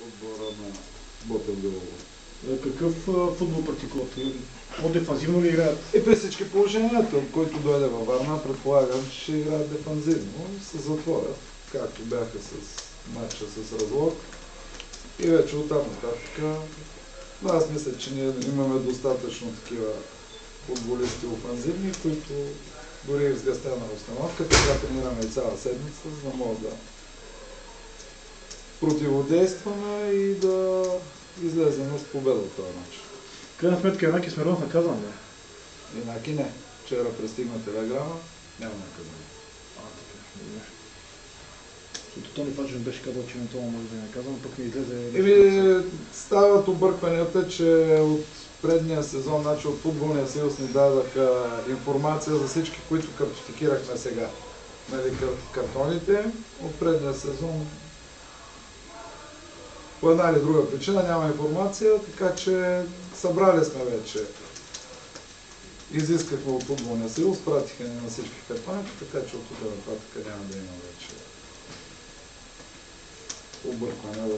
отбора на Ботев Белово. Какъв футбол практикувате? По-дефанзивно ли играят? И при всички положения, който дойде във Варна, предполагам, че ще играят дефанзивно, се затворят, както бяха с матча с Разлог. И вече оттам нататък, аз мисля, че ние имаме достатъчно такива футболисти офанзивни, които дори в сгъстена установка, така тренираме и цяла седмица, за да могат да противодействаме и да излезем с победа от този матч. В крайна сметка Янаки Смирнов наказан, бе? Инаки не. Вчера пристигна телеграма, няма наказание. Защото Тони Паджев беше казал, че евентуално може да е наказан, пък не излезе... Стават объркванията, че от предния сезон, значи от Футболния съюз ни дадаха информация за всички, които картотекирахме сега. Нали, картоните от предния сезон по една или друга причина няма информация, така че събрали сме вече. Изискахме от Футболния съюз, пратиха ни на всички картоните, така че от тук нататък няма да има вече объркване в...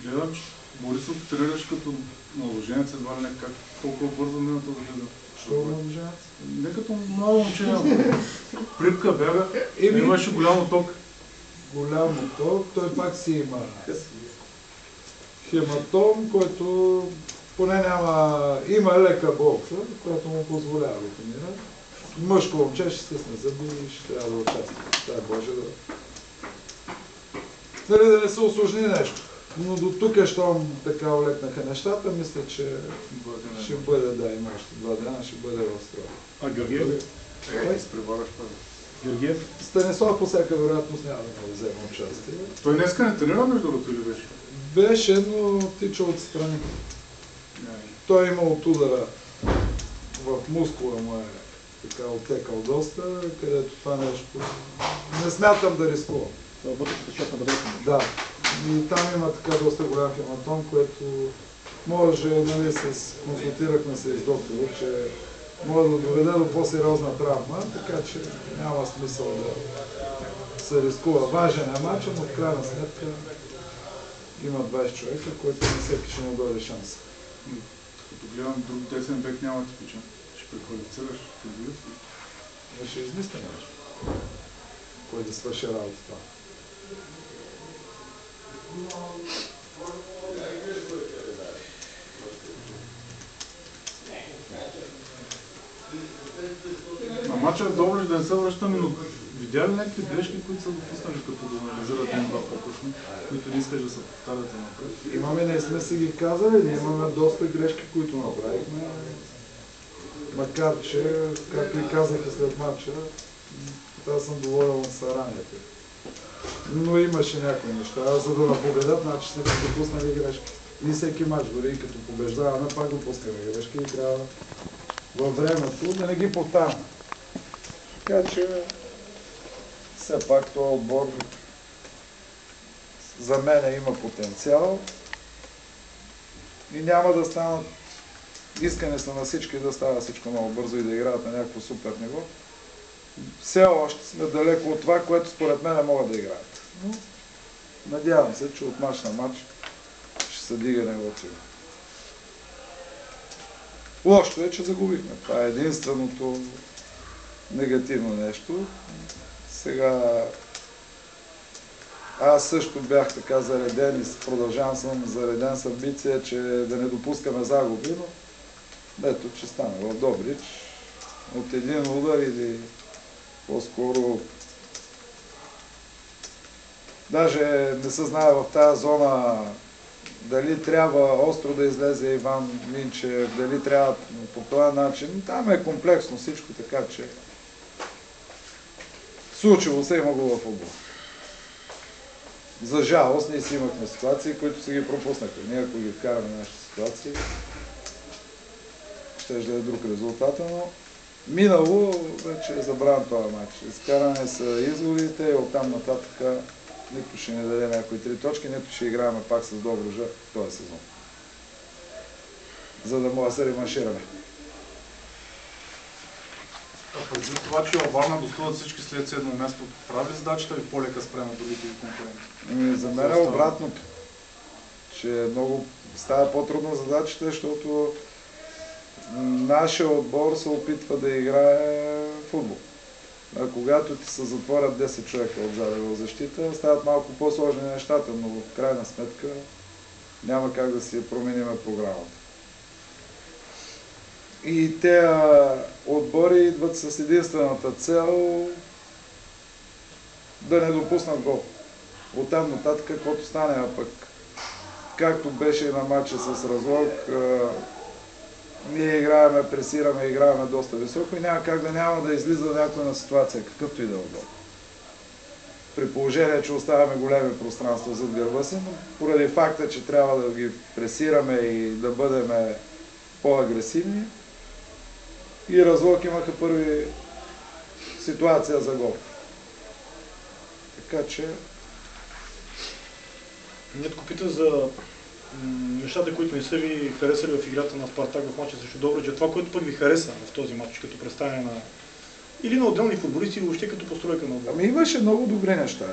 Гледам, че Борисов тренираш като младоженец, едва ли не как толкова бързо мина този гледа. Що младоженец? Не като младо момче, припка бяга, имаше голямо ток. Голямо ток, той пак си има хематом, който поне има лека болка, която му позволява да тренира. Мъжко момче ще стисне зъби и ще трябва да участва. Дай Боже да не се усложни нещо. Но до тук, щом така олекнаха нещата, мисля, че ще бъде, да, има още 2 дена, ще бъде в строй. А Георгиев? Георгиев? Станислав по всяка вероятност няма да вземе участие. Той днеска не тренира между другото или беше? Беше, но тича отстрани. Той има от удара в мускула му е така оттекал доста, където това нещо не смятам да рискувам. Вътрешната част на бедрото. Да. И там има така доста голям хематом, което може, нали, консултирахме се с доктора, че може да доведе до по-сериозна травма, така че няма смисъл да се рискува. Важен е матч, но в крайна сметка има 20 човека, които не всеки ще му дойде шанс. Като гледам друг десен бек няма типичен. Ще преквалифицираш, ще видиш. Ще измисля нещо. Кой да свърши работата. На мача Добрич да не се връщаме, но видя ли някакви грешки, които са допуснали, като го анализират един-два по-късно, които не искаш да се повтаряте напред? Имаме, не сме си ги казали, ние имаме доста грешки, които направихме. Макар че, както и казаха след матча, аз съм доволен от старанията. Но имаше някои неща, за да напобедят, значи сме допуснали грешки. И всеки матч, дори и като побеждаваме, пак допускаме грешки и трябва във времето да не ги повтаряме. Така че, все пак този отбор за мен има потенциал и няма да станат, искане са на всички да става всичко много бързо и да играят на някакво супер ниво. Все още сме далеко от това, което според мен не могат да играят. Но надявам се, че от мач на мач ще се дига нивото. Лошото е, че загубихме. Това е единственото негативно нещо. Сега аз също бях така зареден и продължавам съм зареден с амбиция, че да не допускаме загуби, но ето, че стана в Добрич от един удар или по-скоро даже не се знае в тази зона дали трябва остро да излезе Иван Минчев, дали трябва по този начин. Там е комплексно всичко, така че случило се, има го в футбол. За жалост, ние си имахме ситуации, които са ги пропуснахме. Ние ако ги вкараме на нашите ситуации, ще да е друг резултат, но минало вече е забравен този матч. Изкаране са изводите и оттам нататък нито ще ни даде някои 3 точки, нито ще играем пак с Добруджа този сезон. За да може да се реманшираме. А предвид това, че във Варна гостуват всички след седмо място, прави ли задачата ви по-лека спрямо другите ви конкуренти? За мен е обратното, че много става по-трудна задачата, защото нашия отбор се опитва да играе футбол. А когато ти се затворят 10 човека отзаде в защита, стават малко по-сложни нещата, но в крайна сметка няма как да си промениме програмата. И те отбори идват с единствената цел да не допуснат гол. Оттам нататък, каквото стане, а пък както беше на матча с Разлог, ние играеме, пресираме, играеме доста високо и няма как няма да излиза някой на ситуация, какъвто и да е отбор. При положение, че оставяме големи пространства зад гърба си, но поради факта, че трябва да ги пресираме и да бъдем по-агресивни, и Разлог имаха първи ситуация за гол. Така че... Нетко пита за нещата, които не са ви харесали в играта на Спартак в мача срещу Добруджа. Това, което пък ви хареса в този матч, като представяне на или на отделни футболисти, или въобще като постройка на отбора? Ами имаше много добри неща.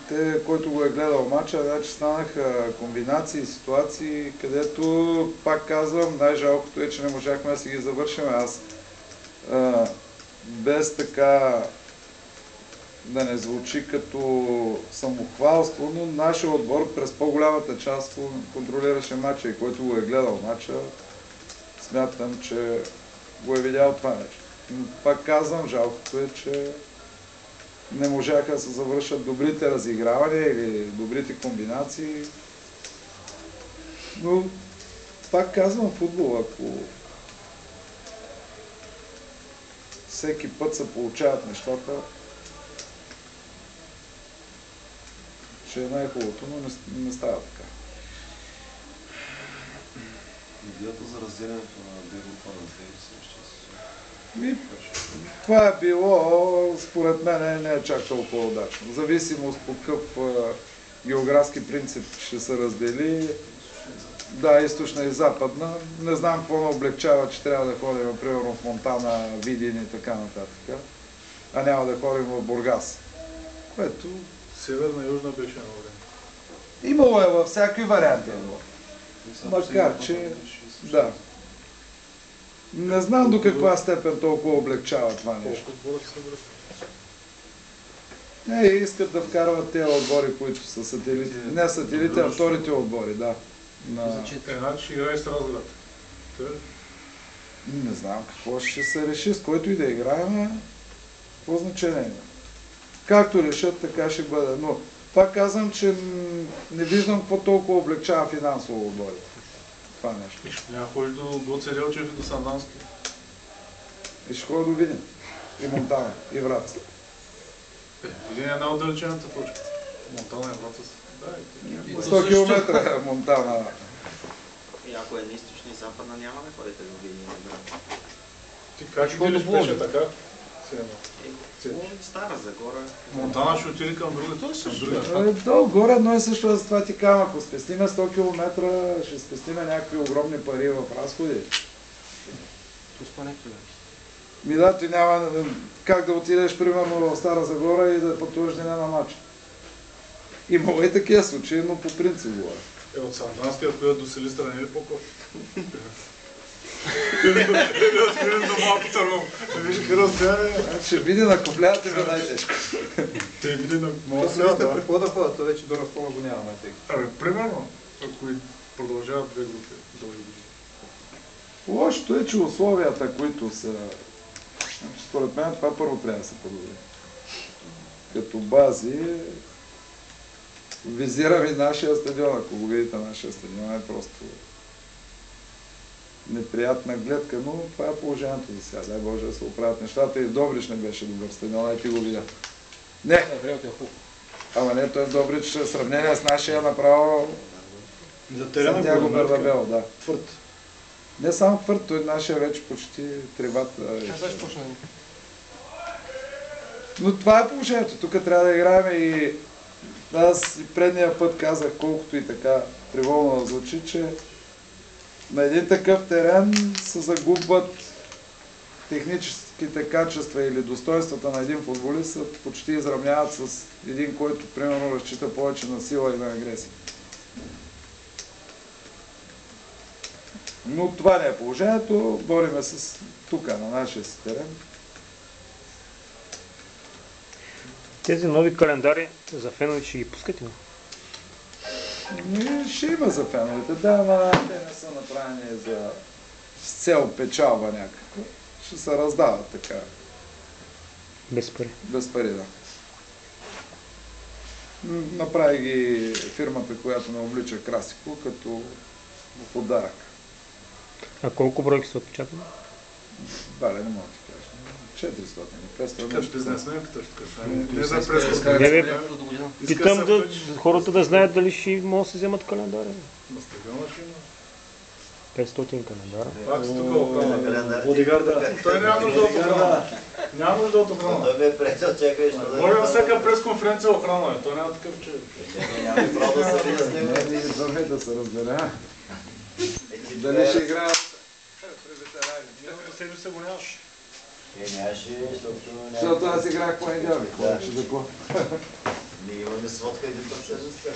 Те, който го е гледал матча, вече станаха комбинации, ситуации, където, пак казвам, най-жалкото е, че не можахме да си ги завършим. Аз без така да не звучи като самохвалство, но нашия отбор през по-голямата част контролираше матча и който го е гледал матча, смятам, че го е видял това нещо. Но пак казвам, жалкото е, че не можаха да се завършат добрите разигравания или добрите комбинации. Но пак казвам, футбол, ако всеки път се получават нещата, ще е най-хубавото, но не става така. Идеята за разделянето на Дего Първата Това е било, според мен, не е чак толкова удачно. В зависимост по какъв географски принцип ще се раздели. Да, източна и западна. Не знам какво ме облегчава, че трябва да ходим, примерно, в Монтана, Видин и така нататък. А няма да ходим в Бургас. Което... Северна и южна беше на време. Имало е във всякакви варианти. Макар, че... Да. Не знам до каква степен толкова облегчава това нещо. Не, искат да вкарват тези отбори, които са сателити. Не сателити, а вторите отбори, да. Значи играй с Разград. Не знам какво ще се реши, с който и да играем, какво значение има. Както решат, така ще бъде. Но пак казвам, че не виждам какво толкова облегчава финансово отборите. Това нещо. Няма ходиш до Гоце Делчев и до Сандански. И ще ходя до Видин. И Монтана, и Враца. Видин е най-отдалечената точка. Монтана и Враца са. 100 км Монтана. И ако е на източна и западна, няма да ходите до Видин и Враца. Ти как ще делиш беше така? Стара Загора. Монтана ще отиде към другата. Долу-горе, но е също за това ти казвам, ако спестиме 100 км, ще спестиме някакви огромни пари в разходи. Ми да, ти няма как да отидеш, примерно, в Стара Загора и да пътуваш деня на матча. Имало и такива случаи, но по принцип говоря. От Сандански, ако ядат до Силистра, не е ли по-кофти? За малко Търново. Виж какви разстояния. Ще види на кофлята ви най-тежко. Те види на Може да сте какво да ходят, то вече до Разпола го нямаме. Примерно, ако и продължават две групи дълги години. Лошото е, че условията, които са... Според мен това първо трябва да се подобри. Като бази, визирам и нашия стадион, ако го видите нашия стадион, е просто неприятна гледка, но това е положението за сега. Дай Боже да се оправят нещата и Добрич не беше добър стадион, и ти го видя. Не! Ама не, той Добрич в сравнение с нашия направо Сантьяго Бернабеу, да. Твърд. Не само твърд, той нашия вече почти треват. Но това е положението. Тук трябва да играем и аз и предния път казах, колкото и така треволно да звучи, че на един такъв терен се загубват технически физическите качества или достоинствата на един футболист се почти изравняват с един, който примерно разчита повече на сила и на агресия. Но това не е положението. Бориме се тук, на нашия си терен. Тези нови календари за феновете ще ги пускате ли? Ще има за феновете, да, но те не са направени с цел печалба някаква. Ще се раздават така. Без пари. Без пари, да. Направи ги фирмата, която ме облича Красико, като подарък. А колко бройки са отпечатани? Бале, не мога да ти кажа. 400, 500. Като бизнесменката ще кажа. Не за Не, пресконференция. бе, питам хората да знаят дали ще могат да се вземат календари. На стадиона ще има. 500 календара. Пак с тук охрана. Бодигарда. Той няма нужда от охрана. Няма нужда от охрана. Той ме е приятел, чакай, що да... Може на всяка пресконференция охрана е. Той няма такъв човек. Няма право да се видя с него. Не, добре да се разбере. Дали ще играят? Миналата седмица го нямаш. Нямаше, защото... Защото аз играх понеделник. Да. Ще да Ние имаме сводка един път седмица.